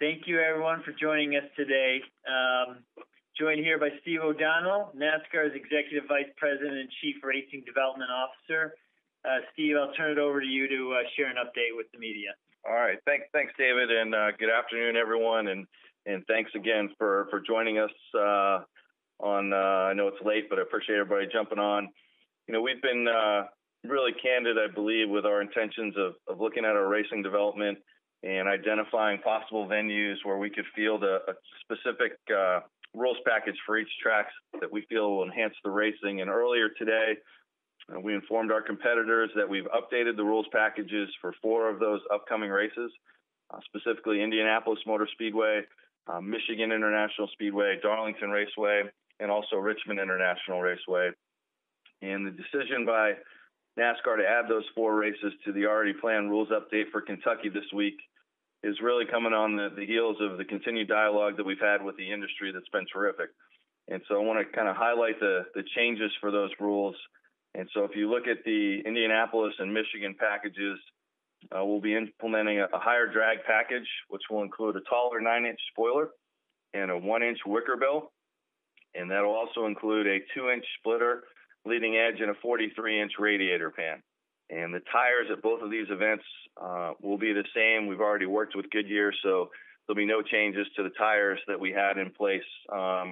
Thank you, everyone, for joining us today. Joined here by Steve O'Donnell, NASCAR's Executive Vice President and Chief Racing Development Officer. Steve, I'll turn it over to you to share an update with the media. All right. Thanks, David, and good afternoon, everyone, and thanks again for joining us on. I know it's late, but I appreciate everybody jumping on. You know, we've been really candid, I believe, with our intentions of looking at our racing development and identifying possible venues where we could field a specific rules package for each track that we feel will enhance the racing. And earlier today, we informed our competitors that we've updated the rules packages for 4 of those upcoming races, specifically Indianapolis Motor Speedway, Michigan International Speedway, Darlington Raceway, and also Richmond International Raceway. And the decision by NASCAR to add those 4 races to the already planned rules update for Kentucky this week is really coming on the heels of the continued dialogue that we've had with the industry that's been terrific. And so I want to kind of highlight the changes for those rules. And so if you look at the Indianapolis and Michigan packages, we'll be implementing a higher drag package, which will include a taller 9-inch spoiler and a 1-inch wicker bill. And that'll also include a 2-inch splitter, leading edge, and a 43-inch radiator pan. And the tires at both of these events will be the same. We've already worked with Goodyear, so there'll be no changes to the tires that we had in place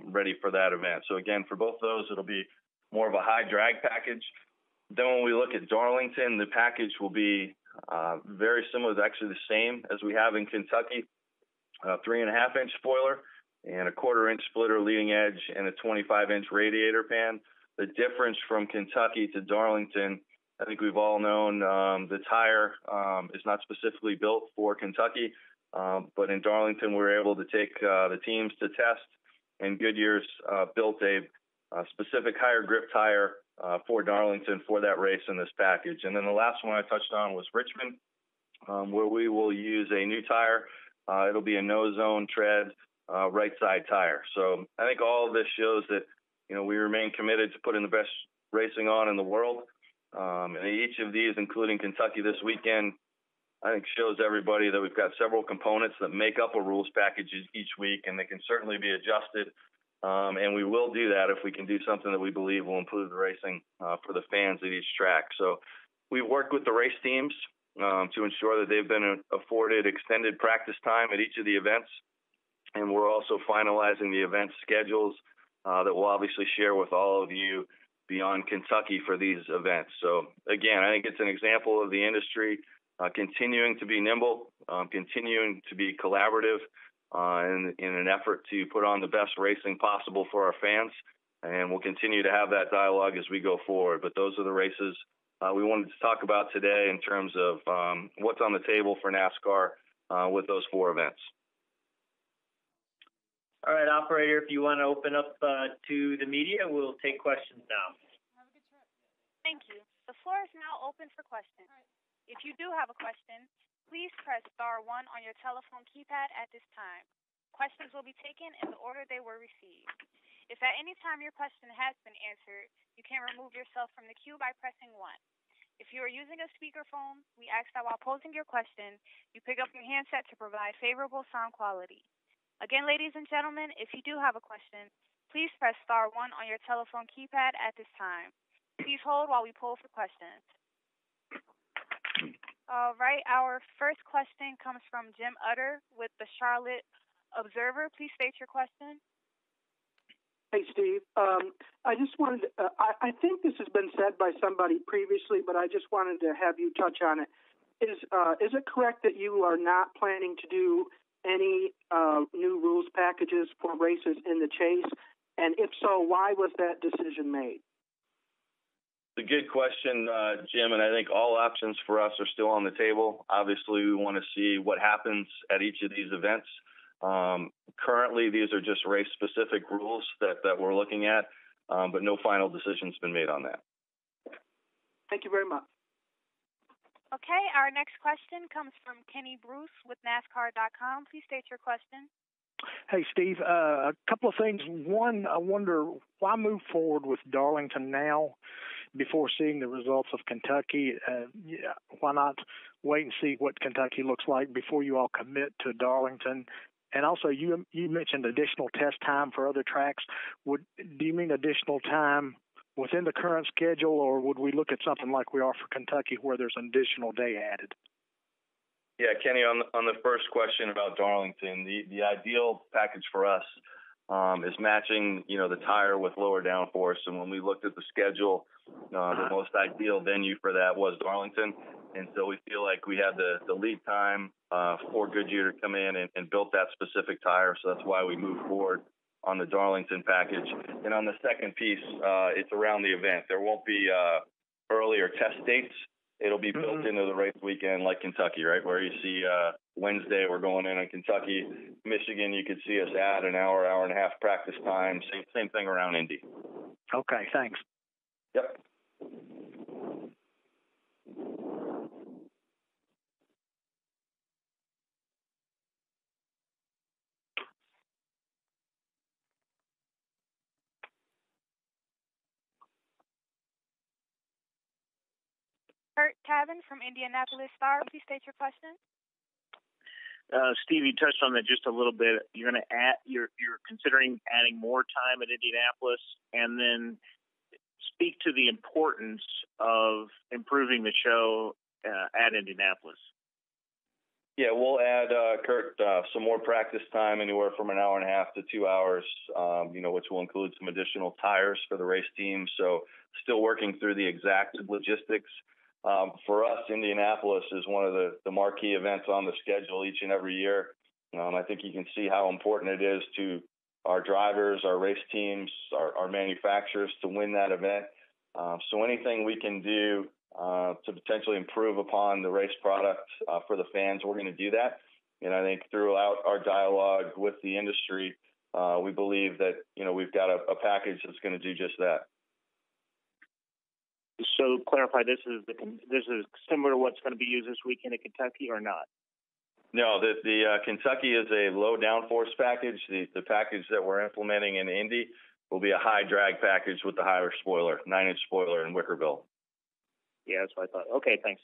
ready for that event. So again, for both of those, it'll be more of a high drag package. Then when we look at Darlington, the package will be very similar, it's actually the same as we have in Kentucky, a 3.5-inch spoiler and a 1/4-inch splitter leading edge and a 25-inch radiator pan. The difference from Kentucky to Darlington, I think we've all known the tire is not specifically built for Kentucky, but in Darlington, we were able to take the teams to test, and Goodyear's built a specific higher grip tire for Darlington for that race in this package. And then the last one I touched on was Richmond, where we will use a new tire. It'll be a no-zone tread right side tire. So I think all of this shows that, you know, we remain committed to putting the best racing on in the world. And each of these, including Kentucky this weekend, I think shows everybody that we've got several components that make up a rules package each week, and they can certainly be adjusted. And we will do that if we can do something that we believe will improve the racing for the fans at each track. So we've worked with the race teams to ensure that they've been afforded extended practice time at each of the events. And we're also finalizing the event schedules that we'll obviously share with all of you beyond Kentucky for these events. So again, I think it's an example of the industry continuing to be nimble, continuing to be collaborative in an effort to put on the best racing possible for our fans. And we'll continue to have that dialogue as we go forward. But those are the races we wanted to talk about today in terms of what's on the table for NASCAR with those 4 events. All right, operator, if you want to open up to the media, we'll take questions now. Have a good trip. Thank you. The floor is now open for questions. If you do have a question, please press *1 on your telephone keypad at this time. Questions will be taken in the order they were received. If at any time your question has been answered, you can remove yourself from the queue by pressing 1. If you are using a speakerphone, we ask that while posing your question, you pick up your handset to provide favorable sound quality. Again, ladies and gentlemen, if you do have a question, please press *1 on your telephone keypad at this time. Please hold while we poll for questions. All right, our first question comes from Jim Utter with the Charlotte Observer. Please state your question. Hey, Steve. I just wanted to, I think this has been said by somebody previously, but I just wanted to have you touch on it. Is it correct that you are not planning to do any new rules packages for races in the Chase? And if so, why was that decision made? It's a good question, Jim, and I think all options for us are still on the table. Obviously, we want to see what happens at each of these events. Currently, these are just race-specific rules that we're looking at, but no final decision's been made on that. Thank you very much. Okay, our next question comes from Kenny Bruce with NASCAR.com. Please state your question. Hey, Steve, a couple of things. One, I wonder why move forward with Darlington now before seeing the results of Kentucky? Why not wait and see what Kentucky looks like before you all commit to Darlington? And also, you mentioned additional test time for other tracks. Do you mean additional time within the current schedule, or would we look at something like we are for Kentucky, where there's an additional day added? Yeah, Kenny, on the first question about Darlington, the ideal package for us is matching, the tire with lower downforce. And when we looked at the schedule, the most ideal venue for that was Darlington. And so we feel like we had the lead time for Goodyear to come in and built that specific tire. So that's why we moved forward on the Darlington package. And on the second piece, it's around the event. There won't be earlier test dates. It'll be built into the race weekend like Kentucky, right? Where you see Wednesday, we're going in on Kentucky. Michigan, you could see us add an hour, hour and a half practice time. Same thing around Indy. Okay, thanks. Yep. Kurt Cabin from Indianapolis Star. Please state your question. Steve, you touched on that just a little bit. You're considering adding more time at Indianapolis, and then speak to the importance of improving the show at Indianapolis. Yeah, we'll add, Kurt, some more practice time, anywhere from an hour and a half to 2 hours, which will include some additional tires for the race team. So still working through the exact logistics. For us, Indianapolis is one of the marquee events on the schedule each and every year. I think you can see how important it is to our drivers, our race teams, our manufacturers to win that event. So anything we can do to potentially improve upon the race product for the fans, we're going to do that. And I think throughout our dialogue with the industry, we believe that, we've got a package that's going to do just that. So clarify, this is similar to what's going to be used this weekend at Kentucky, or not? No, the Kentucky is a low downforce package. The package that we're implementing in Indy will be a high drag package with the higher spoiler, 9-inch spoiler in Wickerville. Yeah, that's what I thought. Okay, thanks.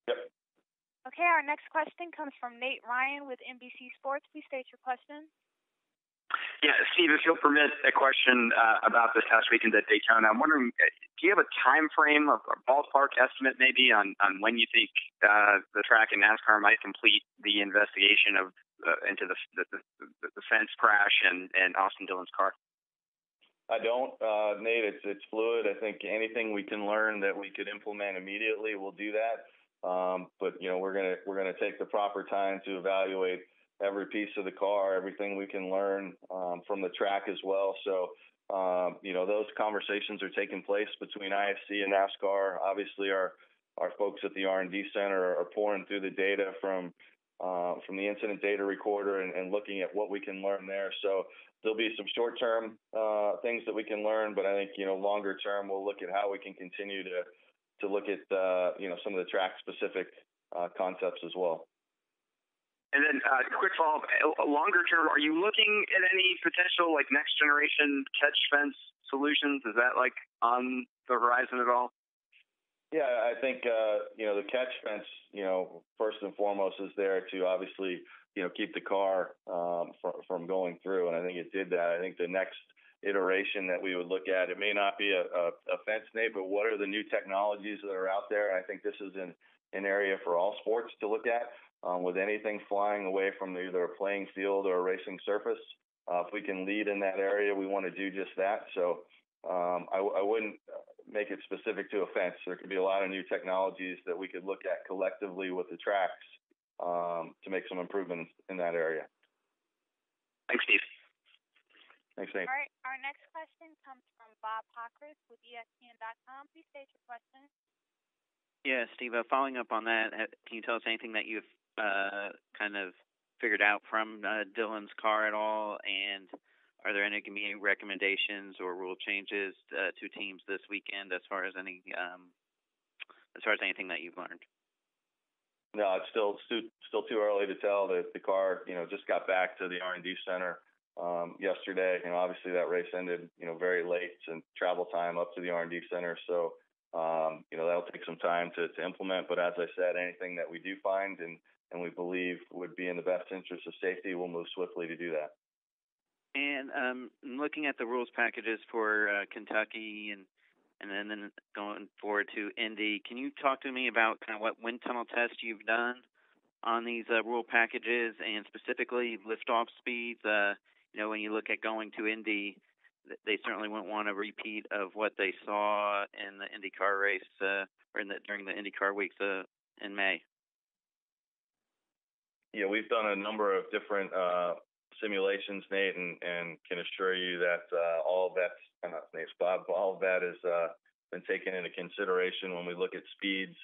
Yep. Okay, our next question comes from Nate Ryan with NBC Sports. Please state your question. Yeah, Steve, if you'll permit a question about this past weekend at Daytona, I'm wondering, do you have a time frame, a ballpark estimate maybe on when you think the track and NASCAR might complete the investigation of into the fence crash and Austin Dillon's car? I don't, Nate. It's fluid. I think anything we can learn that we could implement immediately, we'll do that. But we're gonna take the proper time to evaluate every piece of the car, everything we can learn from the track as well. So, those conversations are taking place between IFC and NASCAR. Obviously, our folks at the R&D Center are pouring through the data from the incident data recorder and looking at what we can learn there. So there'll be some short-term things that we can learn, but I think, longer term, we'll look at how we can continue to look at, some of the track-specific concepts as well. And then quick follow-up, longer term, are you looking at any potential next generation catch fence solutions? Is that on the horizon at all? Yeah, I think, the catch fence, first and foremost is there to obviously, keep the car from going through. And I think it did that. I think the next iteration that we would look at, it may not be a fence, Nate, but what are the new technologies that are out there? I think this is an area for all sports to look at. With anything flying away from either a playing field or a racing surface. If we can lead in that area, we want to do just that. So I wouldn't make it specific to a fence. There could be a lot of new technologies that we could look at collectively with the tracks to make some improvements in that area. Thanks, Steve. Thanks, Nate. All right, our next question comes from Bob Pockris with ESPN.com. Please state your question. Yeah, Steve, following up on that, can you tell us anything that you've kind of figured out from Dillon's car at all? And are there any community recommendations or rule changes to teams this weekend as far as anything that you've learned? No, it's still too early to tell. The car, just got back to the R&D Center yesterday. Obviously that race ended, very late and travel time up to the R&D Center. So, that'll take some time to implement. But as I said, anything that we do find and we believe would be in the best interest of safety, we'll move swiftly to do that. And looking at the rules packages for Kentucky and then going forward to Indy, can you talk to me about kind of what wind tunnel tests you've done on these rule packages and specifically liftoff speeds? When you look at going to Indy, they certainly wouldn't want a repeat of what they saw in the IndyCar race or during the IndyCar weeks in May. Yeah, we've done a number of different simulations, Nate, and can assure you that all of that has been taken into consideration when we look at speeds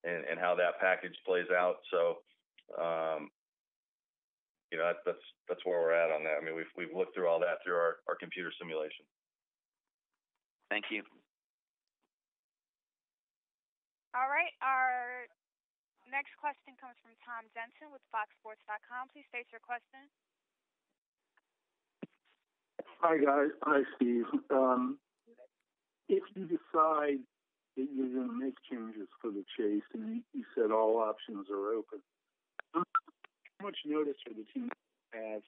and how that package plays out. So, that's where we're at on that. I mean, we've looked through all that through our computer simulation. Thank you. All right, our next question comes from Tom Jensen with FoxSports.com. Please state your question. Hi, guys. Hi, Steve. If you decide that you're going to make changes for the chase, and you said all options are open, how much notice are the teams have,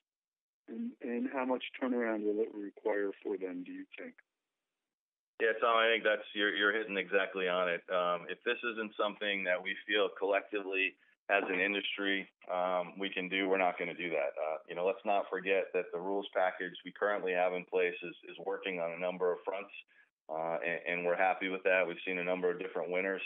and how much turnaround will it require for them, do you think? Yeah, Tom, I think you're hitting exactly on it. If this isn't something that we feel collectively as an industry we can do, we're not going to do that. Let's not forget that the rules package we currently have in place is working on a number of fronts, and we're happy with that. We've seen a number of different winners.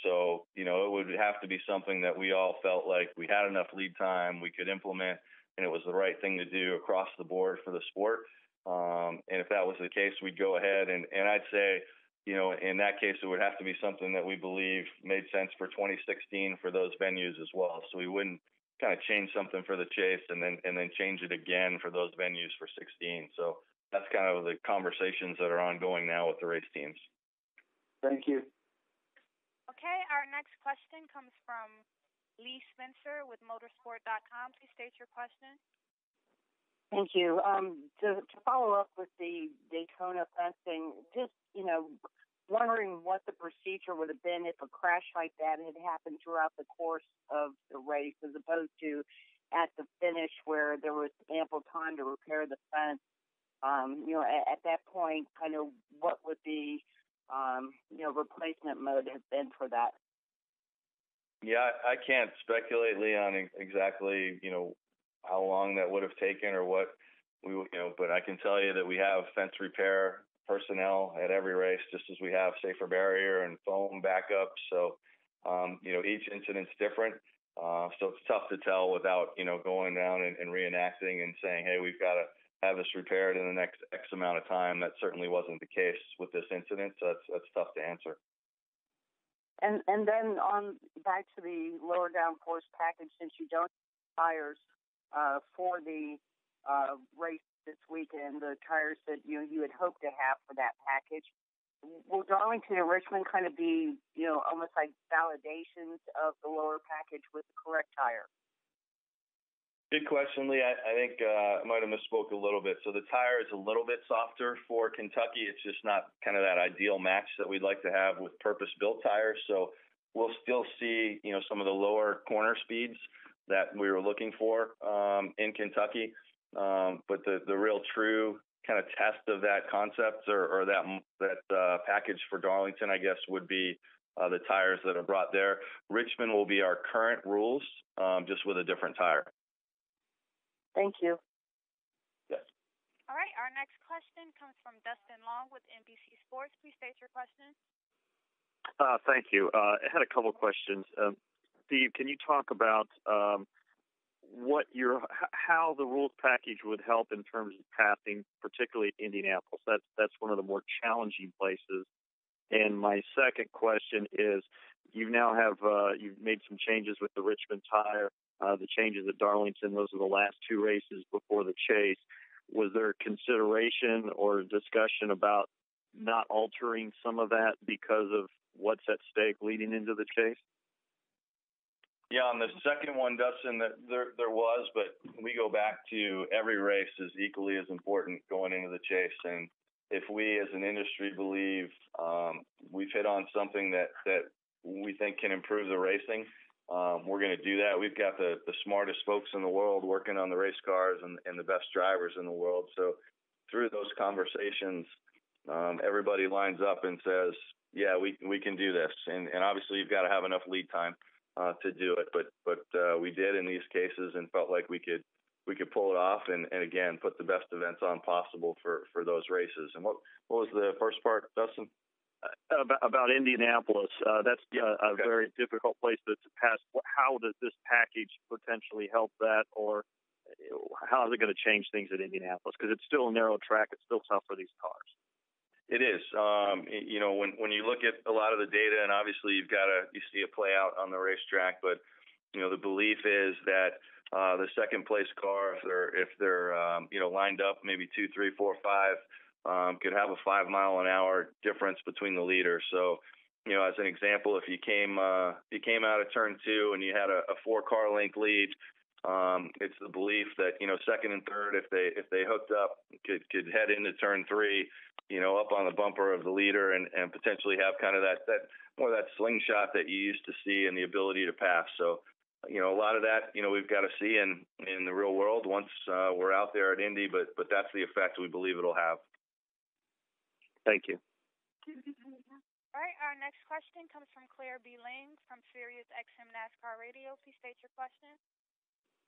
So, it would have to be something that we all felt like we had enough lead time, we could implement, and it was the right thing to do across the board for the sport. And if that was the case, we'd go ahead. And I'd say, in that case, it would have to be something that we believe made sense for 2016 for those venues as well. So we wouldn't kind of change something for the chase and then change it again for those venues for 16. So that's kind of the conversations that are ongoing now with the race teams. Thank you. Okay, our next question comes from Lee Spencer with motorsport.com. Please state your question. Thank you. To follow up with the Daytona fencing, just, wondering what the procedure would have been if a crash like that had happened throughout the course of the race as opposed to at the finish where there was ample time to repair the fence. At that point, kind of what would the, replacement mode have been for that? Yeah, I can't speculate, Lee, on exactly, how long that would have taken or what we, but I can tell you that we have fence repair personnel at every race, just as we have safer barrier and foam backup. So, each incident's different. So it's tough to tell without, going down and reenacting and saying, hey, we've got to have this repaired in the next X amount of time. That certainly wasn't the case with this incident. So that's tough to answer. And then on back to the lower downforce package, since you don't have tires for the race this weekend, the tires that you had hoped to have for that package, will Darlington and Richmond kind of be, almost like validations of the lower package with the correct tire? Good question, Lee. I think I might have misspoke a little bit. So the tire is a little bit softer for Kentucky. It's just not kind of that ideal match that we'd like to have with purpose-built tires. So we'll still see, some of the lower corner speeds that we were looking for in Kentucky. But the real true kind of test of that concept or that package for Darlington, I guess, would be the tires that are brought there. Richmond will be our current rules, just with a different tire. Thank you. Yes. All right, our next question comes from Dustin Long with NBC Sports. Please state your question. Thank you. I had a couple questions. Steve, can you talk about how the rules package would help in terms of passing, particularly Indianapolis? That's one of the more challenging places. And my second question is, you've made some changes with the Richmond tire, the changes at Darlington. Those are the last two races before the chase. Was there consideration or discussion about not altering some of that because of what's at stake leading into the chase? Yeah, on the second one, Dustin, there was, but we go back to every race is equally as important going into the chase. And if we as an industry believe we've hit on something that we think can improve the racing, we're going to do that. We've got the smartest folks in the world working on the race cars and the best drivers in the world. So through those conversations, everybody lines up and says, yeah, we can do this. And obviously you've got to have enough lead time to do it. But we did in these cases and felt like we could pull it off and again, put the best events on possible for those races. And what was the first part, Dustin? About Indianapolis. That's a very difficult place to pass. How does this package potentially help that, or how is it going to change things at Indianapolis? Because it's still a narrow track. It's still tough for these cars. It is. When you look at a lot of the data, and obviously you see it play out on the racetrack, but the belief is that the second place car, if they're lined up maybe 2, 3, 4, 5, could have a 5 mile an hour difference between the leaders. So, as an example, if you came out of turn 2 and you had a 4-car length lead, it's the belief that second and third, if they hooked up, could head into turn 3, up on the bumper of the leader and potentially have kind of that more of that slingshot that you used to see and the ability to pass. So, a lot of that, we've got to see in the real world once we're out there at Indy, but that's the effect we believe it'll have. Thank you. All right, our next question comes from Claire B. Lang from Sirius XM NASCAR Radio. Please state your question.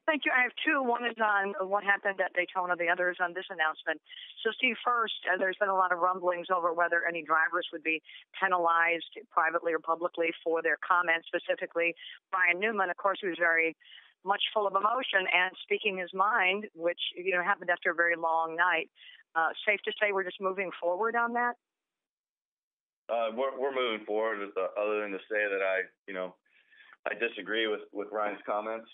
Thank you. I have two. One is on what happened at Daytona. The other is on this announcement. So, Steve, first, there's been a lot of rumblings over whether any drivers would be penalized privately or publicly for their comments, specifically Brian Newman. Of course, he was very much full of emotion and speaking his mind, which, happened after a very long night. Safe to say we're just moving forward on that? We're moving forward, other than to say that I disagree with Ryan's comments.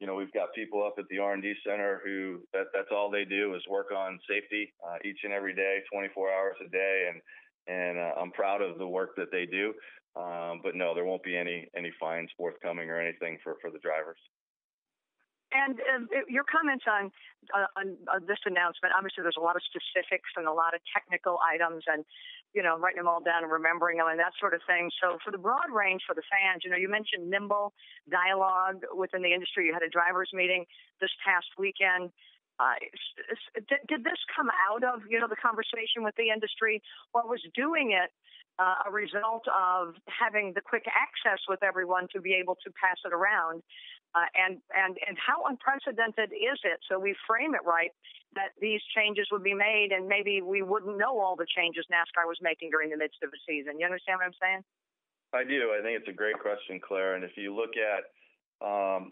We've got people up at the R&D Center who that's all they do is work on safety each and every day, 24 hours a day, and I'm proud of the work that they do. But no, there won't be any fines forthcoming or anything for the drivers. And your comments on this announcement, obviously there's a lot of specifics and a lot of technical items and, writing them all down and remembering them and that sort of thing. So for the broad range for the fans, you mentioned nimble dialogue within the industry. You had a drivers meeting this past weekend. Did this come out of, the conversation with the industry, or was doing it a result of having the quick access with everyone to be able to pass it around? And how unprecedented is it, so we frame it right, that these changes would be made and maybe we wouldn't know all the changes NASCAR was making during the midst of the season? You understand what I'm saying? I do. I think it's a great question, Claire. And if you look at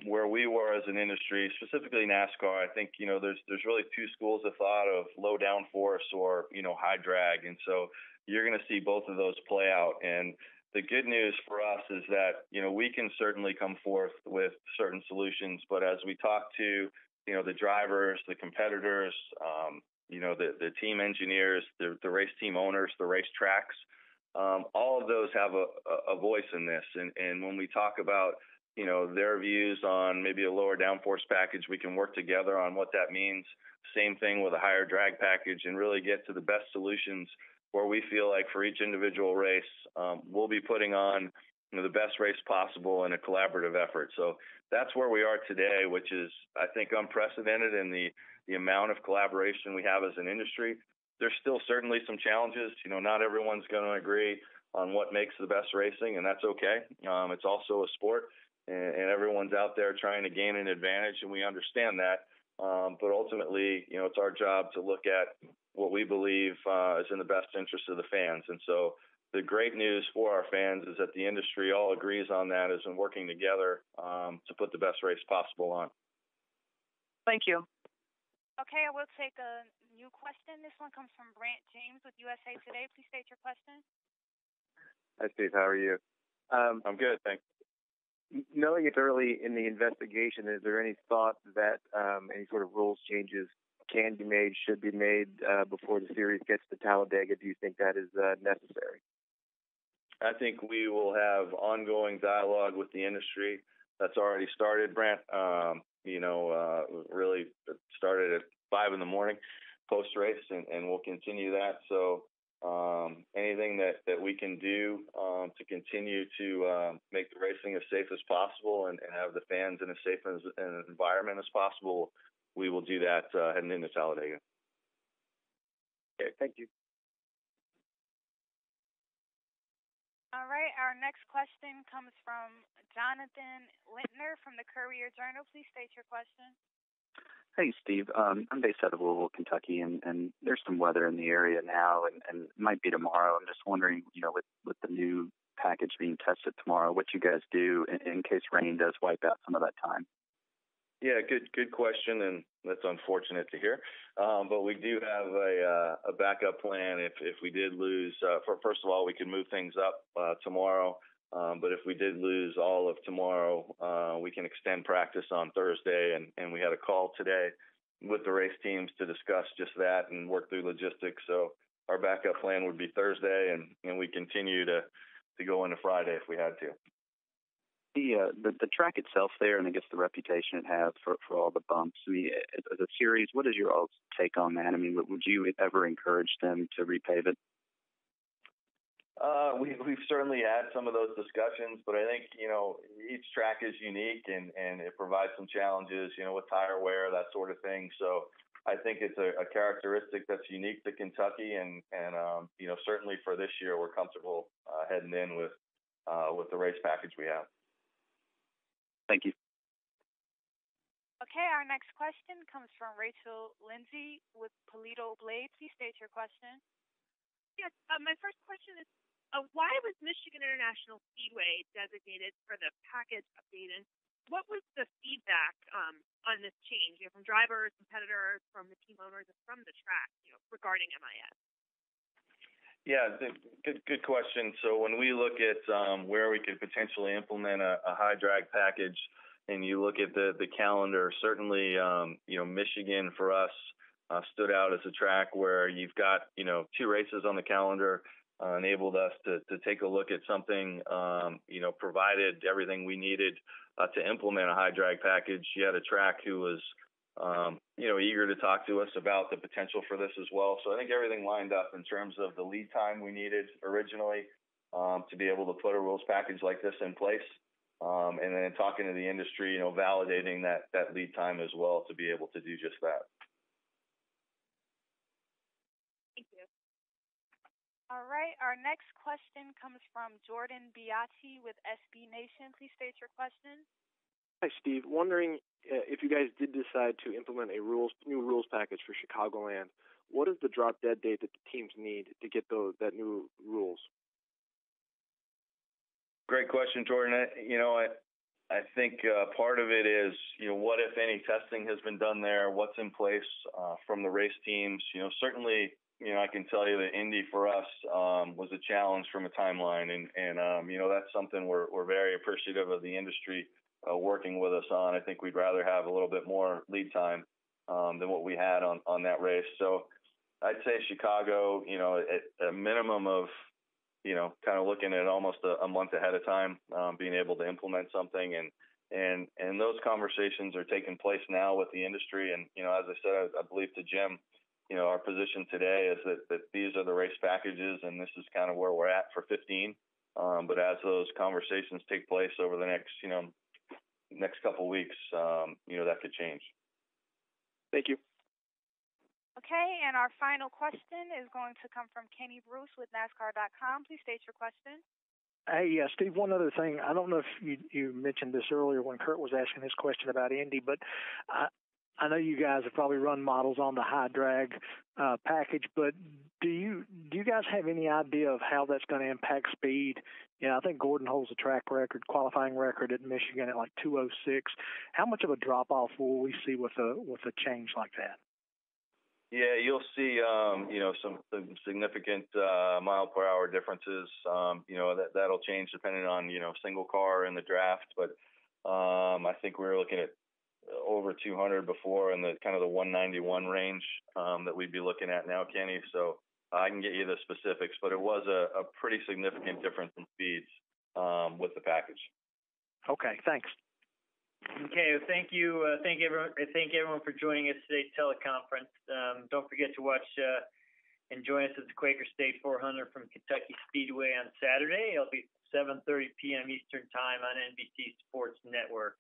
where we were as an industry, specifically NASCAR, I think, there's really two schools of thought of low downforce or, high drag. And so you're going to see both of those play out. And the good news for us is that, we can certainly come forth with certain solutions, but as we talk to, the drivers, the competitors, the team engineers, the race team owners, the race tracks, all of those have a voice in this. And when we talk about, their views on maybe a lower downforce package, we can work together on what that means. Same thing with a higher drag package and really get to the best solutions where we feel like for each individual race, we'll be putting on the best race possible in a collaborative effort. So that's where we are today, which is, I think, unprecedented in the amount of collaboration we have as an industry. There's still certainly some challenges. Not everyone's going to agree on what makes the best racing, and that's okay. It's also a sport, and everyone's out there trying to gain an advantage, and we understand that. But ultimately, it's our job to look at what we believe is in the best interest of the fans. And so the great news for our fans is that the industry all agrees on that, is in working together to put the best race possible on. Thank you. Okay, I will take a new question. This one comes from Brant James with USA Today. Please state your question. Hi, Steve. How are you? I'm good, thanks. Knowing it's early in the investigation, is there any thought that any sort of rules changes can be made, should be made before the series gets to Talladega? Do you think that is necessary? I think we will have ongoing dialogue with the industry. That's already started, Brant. Really started at 5 in the morning post-race, and we'll continue that. So anything that we can do to continue to make the racing as safe as possible and have the fans in as safe as an environment as possible, we will do that heading into Talladega. Okay, thank you. All right, our next question comes from Jonathan Lintner from the Courier-Journal. Please state your question. Hey, Steve. I'm based out of Louisville, Kentucky, and there's some weather in the area now, and it might be tomorrow. I'm just wondering, with the new package being tested tomorrow, what you guys do in case rain does wipe out some of that time. Yeah, good question, and that's unfortunate to hear. But we do have a backup plan if we did lose. First of all, we can move things up tomorrow. But if we did lose all of tomorrow, we can extend practice on Thursday. And we had a call today with the race teams to discuss just that and work through logistics. So our backup plan would be Thursday, and we continue to go into Friday if we had to. The track itself there, and I guess the reputation it has for all the bumps. I mean, as a series, what is your all's take on that? I mean, would you ever encourage them to repave it? We've certainly had some of those discussions, but I think, each track is unique and it provides some challenges, with tire wear, that sort of thing. So I think it's a characteristic that's unique to Kentucky and certainly for this year, we're comfortable heading in with the race package we have. Thank you. Okay, our next question comes from Rachel Lindsay with Toledo Blade. Please state your question. Yes, my first question is, why was Michigan International Speedway designated for the package update, and what was the feedback on this change from drivers, competitors, from the team owners, and from the track, regarding MIS? Yeah, good question. So when we look at where we could potentially implement a high drag package, and you look at the calendar, certainly Michigan for us stood out as a track where you've got 2 races on the calendar, enabled us to take a look at something, provided everything we needed to implement a high drag package. You had a track who was eager to talk to us about the potential for this as well. So I think everything lined up in terms of the lead time we needed originally to be able to put a rules package like this in place. And then talking to the industry, validating that lead time as well to be able to do just that. Thank you. All right, our next question comes from Jordan Biati with SB Nation. Please state your question. Hi, Steve. Wondering if you guys did decide to implement a new rules package for Chicagoland, what is the drop dead date that the teams need to get that new rules? Great question, Jordan. I think part of it is, what if any testing has been done there? What's in place from the race teams? Certainly, I can tell you that Indy for us was a challenge from a timeline, and that's something we're very appreciative of the industry working with us on. I think we'd rather have a little bit more lead time than what we had on that race. So I'd say Chicago, at a minimum of, kind of looking at almost a month ahead of time, being able to implement something. And those conversations are taking place now with the industry. And, as I said, I believe to Jim, our position today is that these are the race packages and this is kind of where we're at for 15. But as those conversations take place over the next couple of weeks, that could change. Thank you. Okay, and our final question is going to come from Kenny Bruce with NASCAR.com. Please state your question. Hey, Steve, one other thing. I don't know if you mentioned this earlier when Kurt was asking his question about Indy, but I know you guys have probably run models on the high drag package, but do you guys have any idea of how that's going to impact speed? I think Gordon holds a qualifying record at Michigan at like 2:06. How much of a drop off will we see with a change like that? Yeah, you'll see, some significant mile per hour differences. That'll change depending on, single car in the draft. But I think we were looking at over 200 before in the kind of the 191 range that we'd be looking at now, Kenny. So I can get you the specifics, but it was a pretty significant difference in speeds with the package. Okay, thanks. Okay, well, thank you. Thank everyone for joining us today's teleconference. Don't forget to watch and join us at the Quaker State 400 from Kentucky Speedway on Saturday. It'll be 7:30 p.m. Eastern Time on NBC Sports Network.